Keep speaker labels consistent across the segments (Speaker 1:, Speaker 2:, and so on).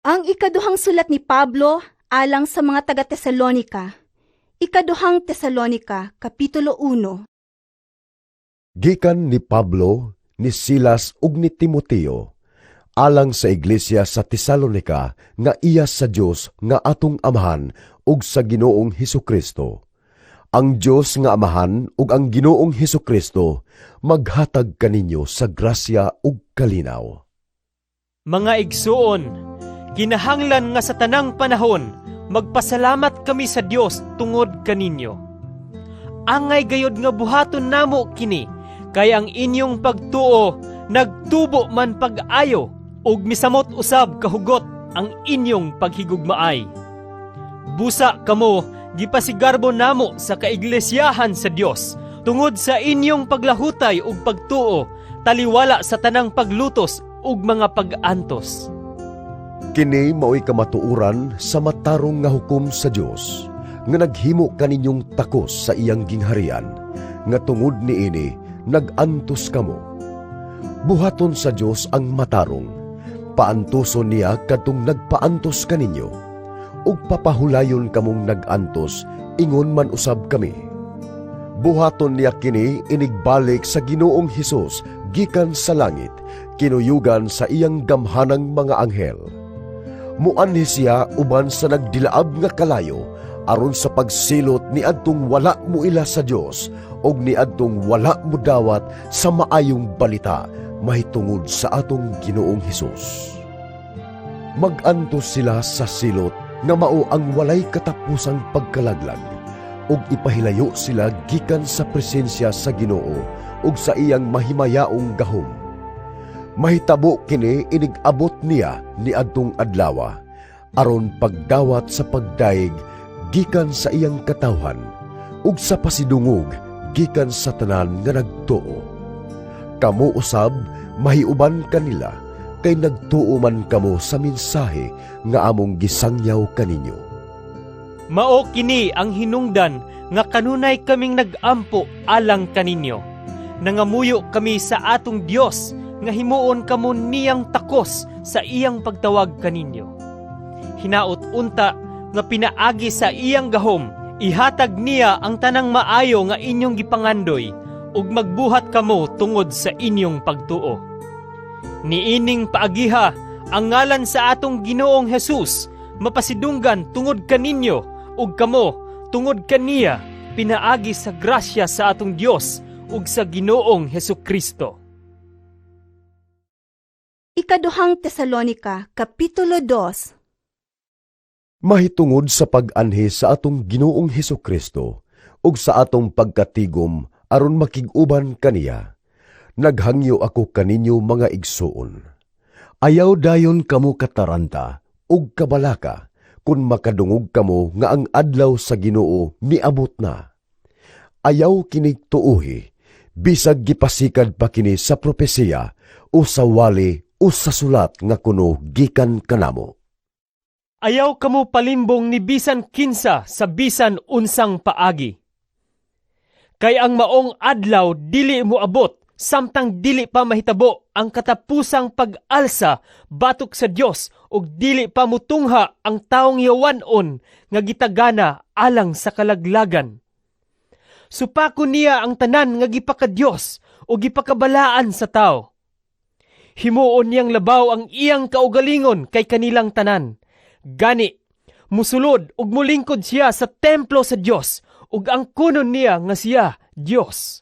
Speaker 1: Ang ikaduhang sulat ni Pablo alang sa mga taga-Tesalonika. Ikaduhang Tesalonika, Kapitulo 1.
Speaker 2: Gikan ni Pablo, ni Silas ug ni Timoteo, alang sa iglesia sa Tesalonika nga iya sa Dios nga atong Amahan ug sa Ginoong Hesukristo. Ang Dios nga Amahan ug ang Ginoong Hesukristo maghatag kaninyo sa grasya ug kalinaw.
Speaker 3: Mga igsuon, kinahanglan nga sa tanang panahon, magpasalamat kami sa Dios tungod kaninyo. Angay gayod nga buhaton namo kini, kay ang inyong pagtuo nagtubo man pag-ayo, ug misamot usab kahugot ang inyong paghigugmaay. Busa kamo, gipasigarbo namo sa kaiglesiyahan sa Dios, tungod sa inyong paglahutay ug pagtuo, taliwala sa tanang paglutos ug mga pag-antos.
Speaker 2: Kini mao'y kamatuoran sa matarong nga hukom sa Dios, nga naghimo kaninyong takos sa iyang gingharian, nga tungod niini nag-antos kamo. Buhaton sa Dios ang matarong, paantoson niya kadtong nagpaantos kaninyo, ug papahulayon kamong nag-antos ingon man usab kami. Buhaton niya kini inigbalik sa Ginoong Hesus gikan sa langit, kinuyugan sa iyang gamhanang mga anghel. Muanhi siya uban sa nagdilaab nga kalayo, aron sa pagsilot ni adtong wala mo ila sa Dios og ni adtong wala mo dawat sa maayong balita mahitungod sa atong Ginoong Hesus. Mag-antos sila sa silot nga mao ang walay katapusang pagkalaglag, ug ipahilayo sila gikan sa presensya sa Ginoo ug sa iyang mahimayaong gahom. Mahitabo kini inig-abot niya ni adtong adlawa, aron pagdawat sa pagdaig gikan sa iyang katawhan, ug sa pasidungog gikan sa tanan nga nagtuo. Kamo usab mahiuban kanila, kay nagtuo man kamo sa mensahe nga among gisangyaw kaninyo.
Speaker 3: Mao kini ang hinungdan nga kanunay kaming nag-ampo alang kaninyo. Nangamuyo kami sa atong Dios nga himuon kamo niyang takos sa iyang pagtawag kaninyo. Hinaot unta nga pinaagi sa iyang gahom, ihatag niya ang tanang maayo nga inyong gipangandoy, ug magbuhat kamo tungod sa inyong pagtuo. Niining paagiha ang ngalan sa atong Ginoong Hesus mapasidunggan tungod kaninyo, ug kamo tungod kaniya pinaagi sa grasya sa atong Dios ug sa Ginoong Hesukristo.
Speaker 1: Ikaduhang Tesalonika, Kapitulo 2.
Speaker 2: Mahitungod sa pag-anhi sa atong Ginoong Hesukristo ug sa atong pagkatigom aron makig-uban kaniya, naghangyo ako kaninyo mga igsuon. Ayaw dayon kamo kataranta ug kabalaka kun makadungog kamo nga ang adlaw sa Ginoo miabot na. Ayaw kinig tuuhi, bisag gipasikad pa kini sa propesiya o sa wali o sa sulat nga kuno gikan kanamo.
Speaker 3: Ayaw kamo palimbong ni bisan kinsa sa bisan unsang paagi. Kay ang maong adlaw dili mo abot, samtang dili pa mahitabo ang katapusang pag-alsa batok sa Dios ug dili pa mutungha ang taong yawanon nga gitagana alang sa kalaglagan. Supakon niya ang tanan nga gipaka-Dios o gipakabalaan sa tao. Himuon niyang labaw ang iyang kaugalingon kay kanilang tanan. Gani, musulod ug mulingkod siya sa templo sa Dios ug ang kunon niya nga siya Dios.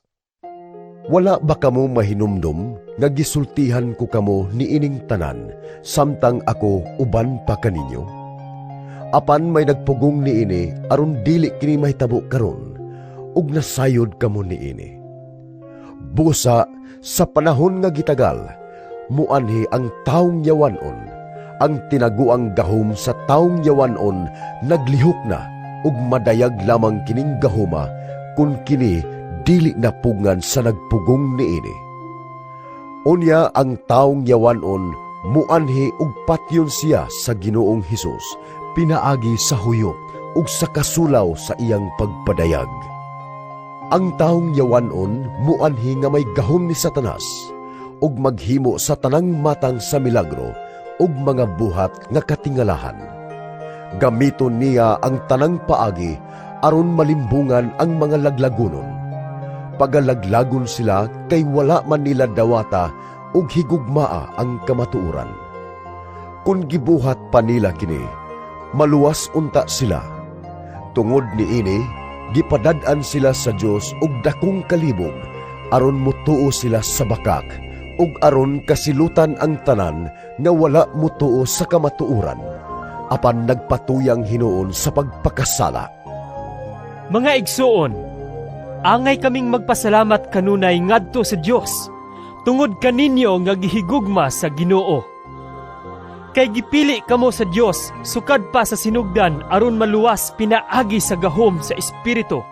Speaker 2: Wala ba kamo mahinumdum nga gisultihan ko kamo niining tanan samtang ako uban pa kaninyo? Apan may nagpugong niini aron dili kini mahitabo karon ug nasayod kamo niini. Busa sa panahon nga gitagal, muanhi ang taong yawanon, ang tinaguang gahom sa taong yawanon naglihok na ug madayag lamang kining gahoma kun kini dili napugngan sa nagpugong niini. Unya ang taong yawanon muanhi ug patyon siya sa Ginoong Hesus, pinaagi sa huyop ug sa kasulaw sa iyang pagpadayag. Ang taong yawanon muanhi nga may gahom ni Satanas ug maghimo sa tanang matang sa milagro ug mga buhat nga katingalahan. Gamiton niya ang tanang paagi aron malimbungan ang mga laglagonon. Pagalaglagon sila kay wala man nila dawata ug higugmaa ang kamatuoran. Kung gibuhat pa nila kini, maluwas unta sila. Tungod niini, gipadad-an sila sa Dios og dakong kalibog aron mutuo sila sa bakak ug aron kasilutan ang tanan nga wala mutuo sa kamatuoran, apan nagpatuyang hinuon sa pagpakasala.
Speaker 3: Mga igsuon, angay kaming magpasalamat kanunay ngadto sa Dios tungod kaninyo nga gihigugma sa Ginoo. Kay gipili kamo sa Dios sukad pa sa sinugdan aron maluwas pinaagi sa gahom sa espiritu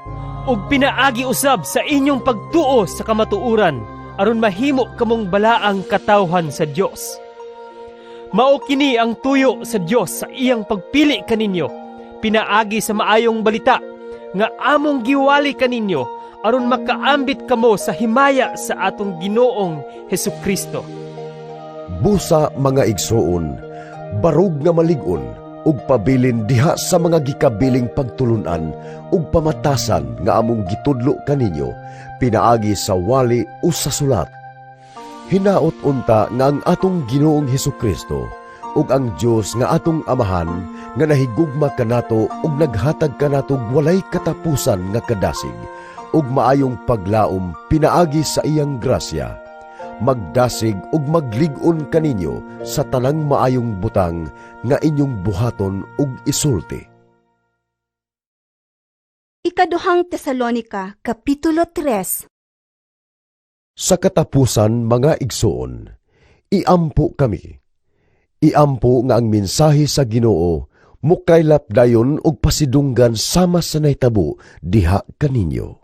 Speaker 3: ug pinaagi usab sa inyong pagtuo sa kamatuoran aron mahimo kamong balaang katawhan sa Dios. Mao kini ang tuyo sa Dios sa iyang pagpili kaninyo, pinaagi sa maayong balita nga among giwali kaninyo aron makaambit kamo sa himaya sa atong Ginoong Hesukristo.
Speaker 2: Busa mga igsuon, barog nga malig-on ug pabilin diha sa mga gikabiling pagtulunan ug pamatasan nga among gitudlo kaninyo pinaagi sa wali o sa sulat. Hinaot unta nga ang atong Ginoong Hesukristo ug ang Dios nga atong Amahan nga nahigugma kanato ug naghatag kanato walay katapusan nga kadasig ug maayong paglaom pinaagi sa iyang grasya, magdasig ug maglig-on kaninyo sa tanang maayong butang nga inyong buhaton ug isulti.
Speaker 1: Ikaduhang Tesalonika, Kapitulo 3.
Speaker 2: Sa katapusan, mga igsuon, iampo kami. Iampo nga ang mensahe sa Ginoo mukaylap dayon og pasidunggan sama sa nahitabo diha kaninyo.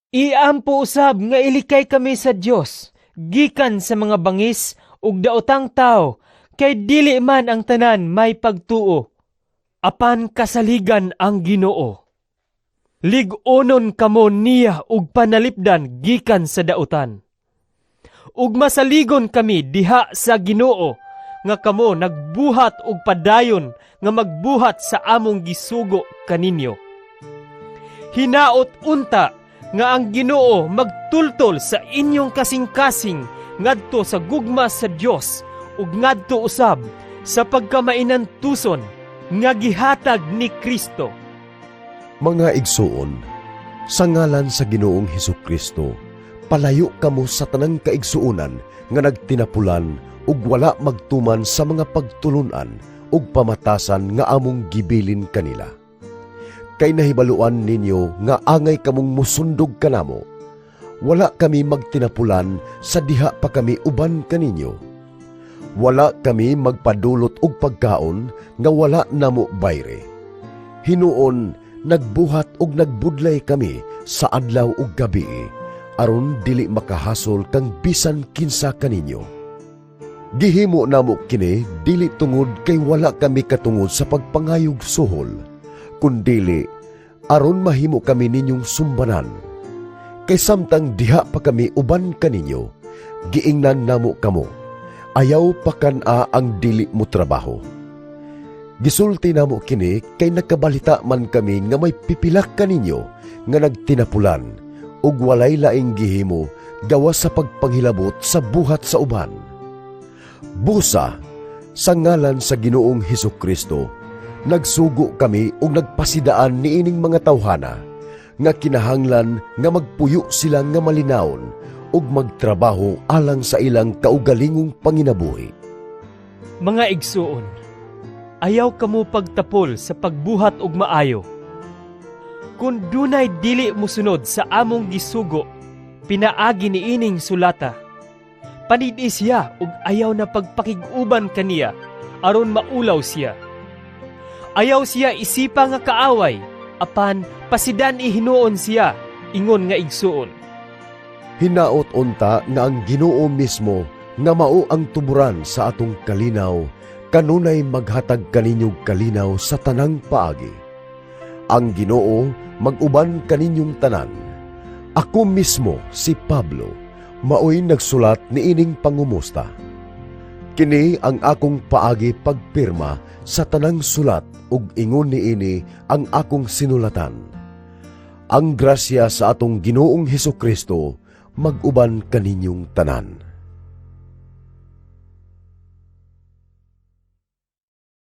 Speaker 3: Iampo usab nga ilikay kami sa Dios gikan sa mga bangis ug daotang tao, kay dili man ang tanan may pagtuo, apan kasaligan ang Ginoo. Lig-onon kamo niya ug panalipdan gikan sa daotan. Ug masaligon kami diha sa Ginoo nga kamo nagbuhat og padayon nga magbuhat sa among gisugo kaninyo. Hinaot unta nga ang Ginoo magtultol sa inyong kasing-kasing ngadto sa gugma sa Dios ug ngadto usab sa pagkamainantuson nga gihatag ni Kristo.
Speaker 2: Mga igsuon, sa ngalan sa Ginoong Hesukristo, palayo kamo sa tanang kaigsuonan nga nagtinapulan ug wala magtuman sa mga pagtulunan ug pamatasan nga among gibilin kanila. Kay nahibaluan ninyo nga angay kamong musundog kanamo, wala kami magtinapulan sa diha pa kami uban kaninyo. Wala kami magpadulot og pagkaon nga wala namo bayre. Hinuon, nagbuhat og nagbudlay kami sa adlaw ug gabi, aron dili makahasol kang bisan kinsa kaninyo. Gihimo namo kini dili tungod kay wala kami katungod sa pagpangayog suhol, kundili aron mahimo kami ninyong sumbanan. Kay samtang diha pa kami uban kaninyo, giingnan namo kamo, ayaw pa kan-a ang dili mo trabaho. Gisulti namo kini kay nakabalita man kami nga may pipilak kaninyo nga nagtinapulan ug walay laing gihimo gawas sa pagpanghilabot sa buhat sa uban. Busa, sa ngalan sa Ginoong Hesukristo, nagsugo kami ug nagpasidaan niining mga tawhana nga kinahanglan nga magpuyo sila nga malinawon ug magtrabaho alang sa ilang kaugalingong panginabuhi.
Speaker 3: Mga igsuon, ayaw kamo pagtapol sa pagbuhat og maayo. Kung dunay dili musunod sa among gisugo, pinaagi niining sulata. Panidi siya ug ayaw na pagpakig-uban kaniya aron maulaw siya. Ayaw siya isipa nga kaaway, apan pasidan ihinuon siya, ingon nga igsuon.
Speaker 2: Hinaot unta nga ang Ginoo mismo nga mao ang tuburan sa atong kalinaw, kanunay maghatag kaninyong kalinaw sa tanang paagi. Ang Ginoo mag-uban kaninyong tanan. Ako mismo, si Pablo, maoy nagsulat niining pangumusta. Kini ang akong paagi pagpirma sa tanang sulat ug ingon niini ang akong sinulatan. Ang grasya sa atong Ginoong Hesukristo mag-uban kaninyong tanan.